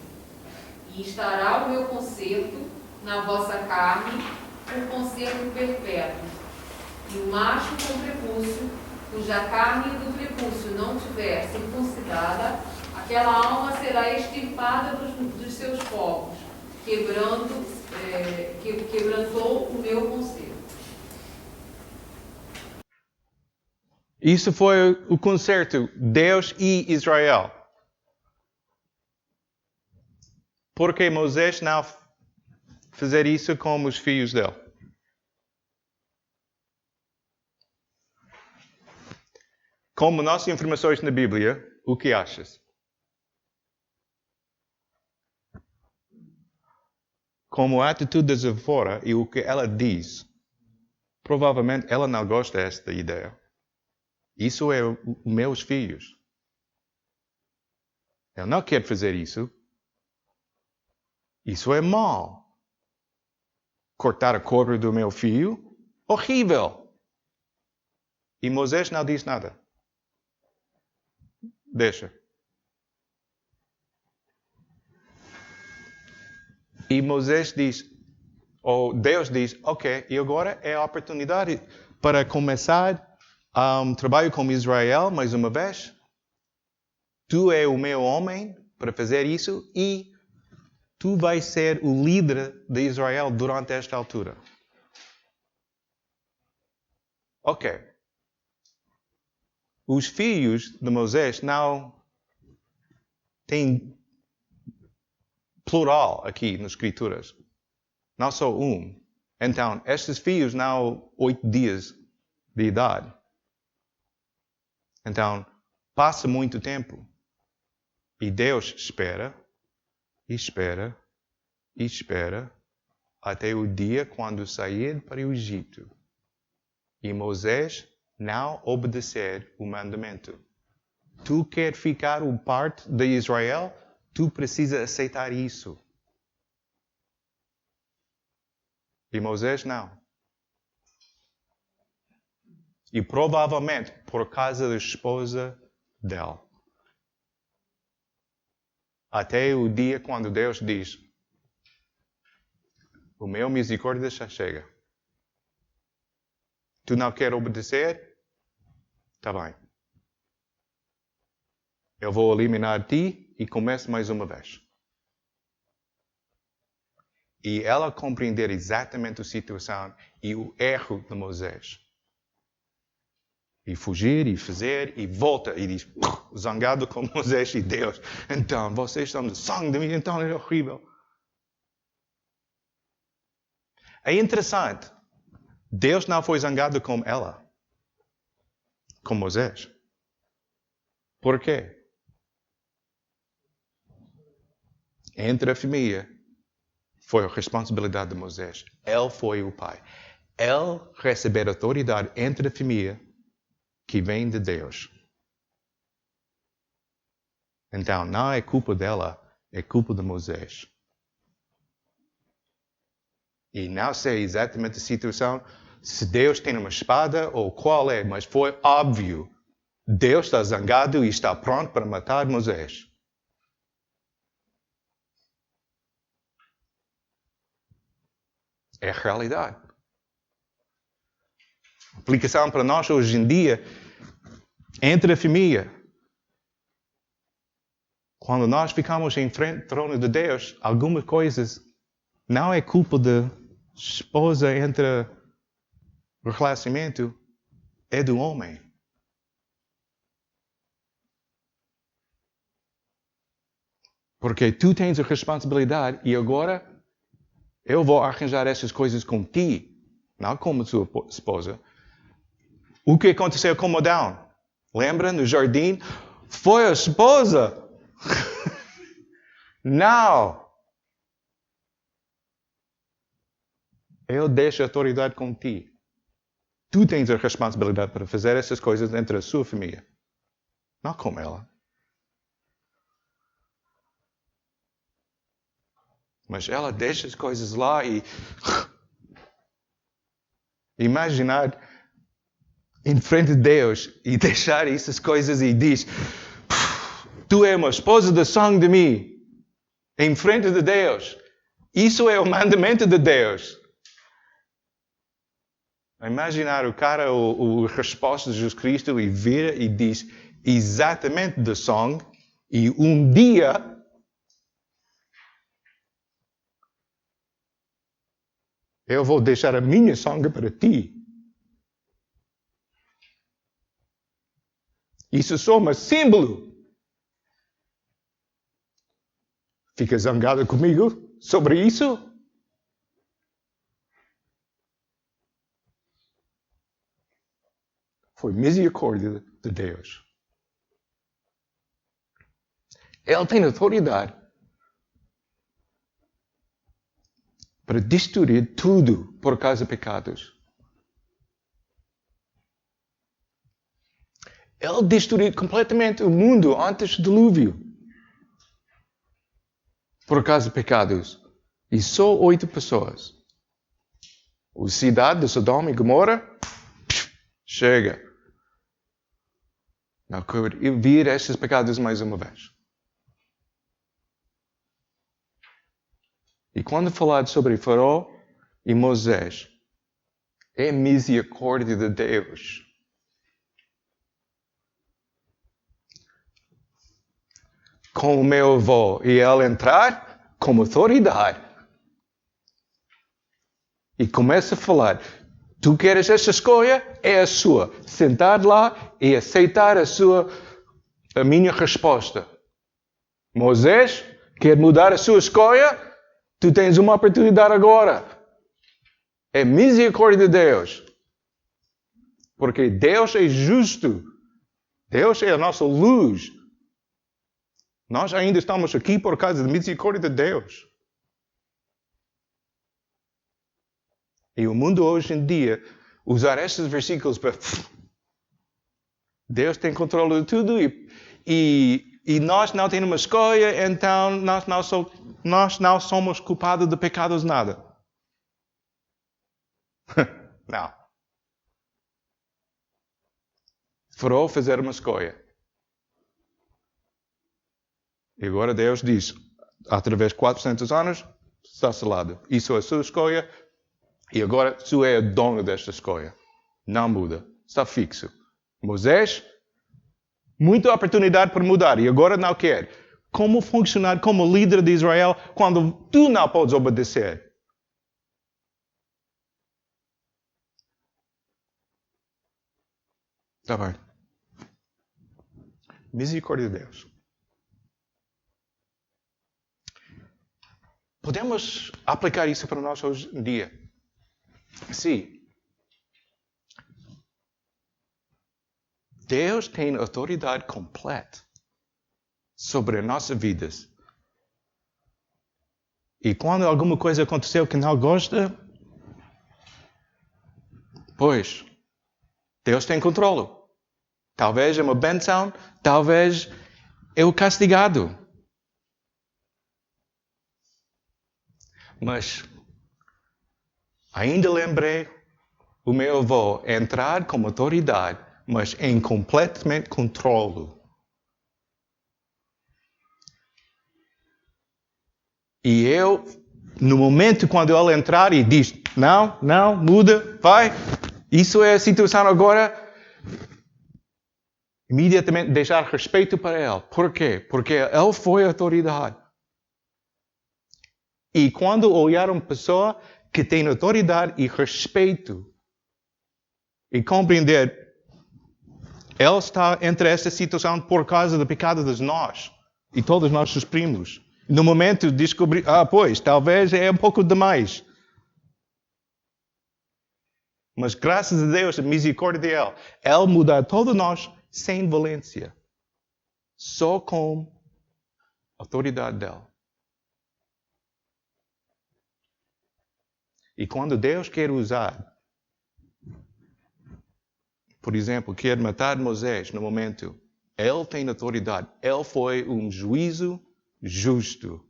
E estará o meu concerto na vossa carne, por concerto perpétuo. E o macho com prepúcio, cuja carne do prepúcio não tiver circuncidada, aquela alma será extirpada dos seus povos, quebrantou o meu concerto. Isso foi o concerto, Deus e Israel. Por que Moisés não fazer isso com os filhos dele? Como nossas informações na Bíblia, o que achas? Como a atitude da Zefora e o que ela diz, provavelmente ela não gosta desta ideia. Isso é os meus filhos. Eu não quero fazer isso. Isso é mal. Cortar a cobra do meu filho? Horrível. E Moisés não diz nada. Deixa. E Moisés diz, ou Deus diz, ok, e agora é a oportunidade para começar trabalho com Israel mais uma vez. Tu és o meu homem para fazer isso e tu vais ser o líder de Israel durante esta altura. Ok. Os filhos de Moisés não têm plural aqui nas Escrituras. Não só um. Então, estes filhos não 8 dias de idade. Então, passa muito tempo. E Deus espera, e espera, e espera, até o dia quando sair para o Egito. E Moisés não obedecer o mandamento. Tu quer ficar o parte de Israel? Tu precisa aceitar isso. E Moisés não. E provavelmente por causa da esposa dele. Até o dia quando Deus diz: o meu misericórdia já chega. Tu não quer obedecer? Tá bem. Eu vou eliminar ti e começo mais uma vez. E ela compreender exatamente a situação e o erro de Moisés. E fugir, e fazer, e volta, e diz, zangado com Moisés e Deus. Então, vocês estão de sangue de mim, então é horrível. É interessante. Deus não foi zangado com ela. Com Moisés. Por quê? Entre a família, foi a responsabilidade de Moisés. Ele foi o pai. Ele recebeu autoridade entre a família que vem de Deus. Então, não é culpa dela, é culpa de Moisés. E não sei exatamente a situação, se Deus tem uma espada ou qual é, mas foi óbvio. Deus está zangado e está pronto para matar Moisés. É a realidade. Aplicação para nós hoje em dia, entre a família. Quando nós ficamos em frente ao trono de Deus, algumas coisas não é culpa da esposa entre o relacionamento, é do homem. Porque tu tens a responsabilidade e agora eu vou arranjar essas coisas com ti, não como sua esposa. O que aconteceu com Adão? Lembra no jardim? Foi a esposa. Não. Eu deixo a autoridade com ti. Tu tens a responsabilidade para fazer essas coisas entre a sua família. Não com ela. Mas ela deixa as coisas lá e... imaginar em frente de Deus e deixar essas coisas e diz: tu és uma esposa de sangue de mim. Em frente de Deus. Isso é o mandamento de Deus. Imaginar o cara, a resposta de Jesus Cristo e vira e diz exatamente de sangue e um dia eu vou deixar a minha sangue para ti. Isso só é um símbolo. Fica zangado comigo sobre isso? Foi misericórdia de Deus. Ele tem autoridade para destruir tudo por causa de pecados. Ele destruiu completamente o mundo antes do dilúvio. Por causa de pecados. E só 8 pessoas. A cidade de Sodoma e Gomorra, chega. Não quero vir esses pecados mais uma vez. E quando falar sobre Faraó e Moisés, é misericórdia de Deus. Com o meu avô e ele entrar com autoridade. E começa a falar, tu queres essa escolha? É a sua. Sentar lá e aceitar a minha resposta. Moisés, quer mudar a sua escolha? Tu tens uma oportunidade agora. É misericórdia de Deus. Porque Deus é justo. Deus é a nossa luz. Nós ainda estamos aqui por causa da misericórdia de Deus. E o mundo hoje em dia, usar esses versículos para... Deus tem controle de tudo e nós não temos uma escolha, então nós não somos culpados de pecados nada. Não. Faraó fazer uma escolha. E agora Deus diz, através de 400 anos, está selado. Isso é a sua escolha. E agora tu és o dono desta escolha. Não muda. Está fixo. Moisés, muita oportunidade para mudar. E agora não quer. Como funcionar como líder de Israel quando tu não podes obedecer? Está bem. Misericórdia de Deus. Podemos aplicar isso para nós hoje em dia. Sim. Deus tem autoridade completa sobre as nossas vidas. E quando alguma coisa aconteceu que não gosta, pois, Deus tem controle. Talvez é uma bênção, talvez é o castigado. Mas ainda lembrei o meu avô entrar como autoridade, mas em completamente controle. E eu, no momento quando ele entrar e diz, não, muda, vai, isso é a situação agora, imediatamente deixar respeito para ele. Por quê? Porque ele foi a autoridade. E quando olhar uma pessoa que tem autoridade e respeito e compreender, ele está entre esta situação por causa do pecado de nós e todos os nossos primos. No momento de descobrir, pois, talvez é um pouco demais. Mas graças a Deus, a misericórdia dele, ele muda todos nós sem violência. Só com a autoridade dele. E quando Deus quer usar, por exemplo, quer matar Moisés no momento, ele tem autoridade. Ele foi um juízo justo.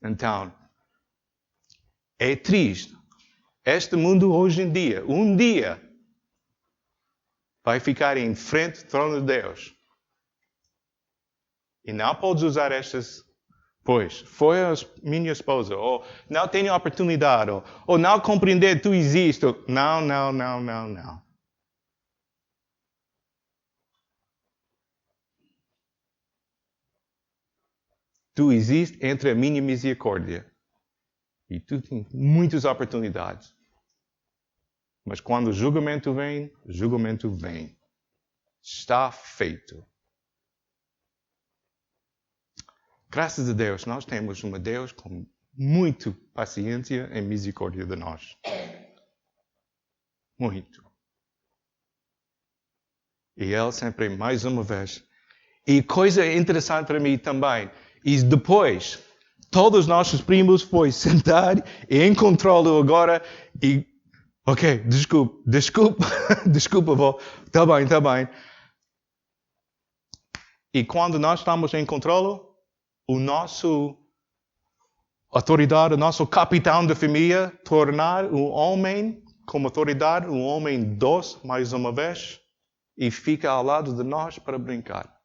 Então, é triste. Este mundo hoje em dia, um dia, vai ficar em frente do trono de Deus. E não podes usar estas... Pois, foi a minha esposa, ou não tenho oportunidade, ou não compreender que tu existes. Não. Tu existes entre a minha misericórdia. E tu tens muitas oportunidades. Mas quando o julgamento vem, está feito. Graças a Deus, nós temos um Deus com muita paciência e misericórdia de nós. Muito. E Ele sempre, mais uma vez. E coisa interessante para mim também, e depois, todos os nossos primos foi sentar e encontrá-lo agora e... Ok, desculpa, avó. Tá bem. E quando nós estamos em controle, o nosso autoridade, o nosso capitão da família, tornar um homem como autoridade, um homem doce, mais uma vez, e fica ao lado de nós para brincar.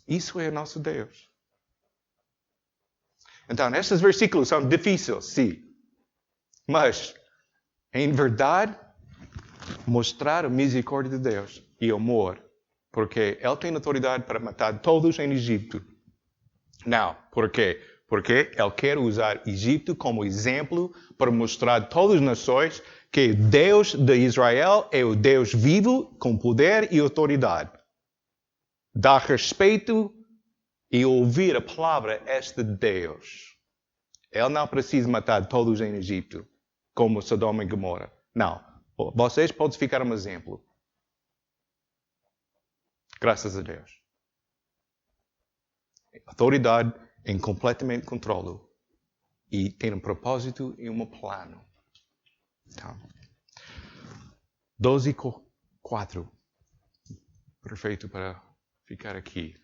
Isso é nosso Deus. Então, estes versículos são difíceis, sim. Mas, em verdade, mostrar a misericórdia de Deus e amor. Porque Ele tem autoridade para matar todos em Egito. Não, por quê? Porque Ele quer usar Egito como exemplo para mostrar a todas as nações que o Deus de Israel é o Deus vivo, com poder e autoridade. Dá respeito e ouvir a palavra este Deus. Ele não precisa matar todos em Egito, como Sodoma e Gomorra. Não. Vocês podem ficar um exemplo. Graças a Deus. Autoridade em completamente controle. E tem um propósito e um plano. Então, 12:4. Perfeito para ficar aqui.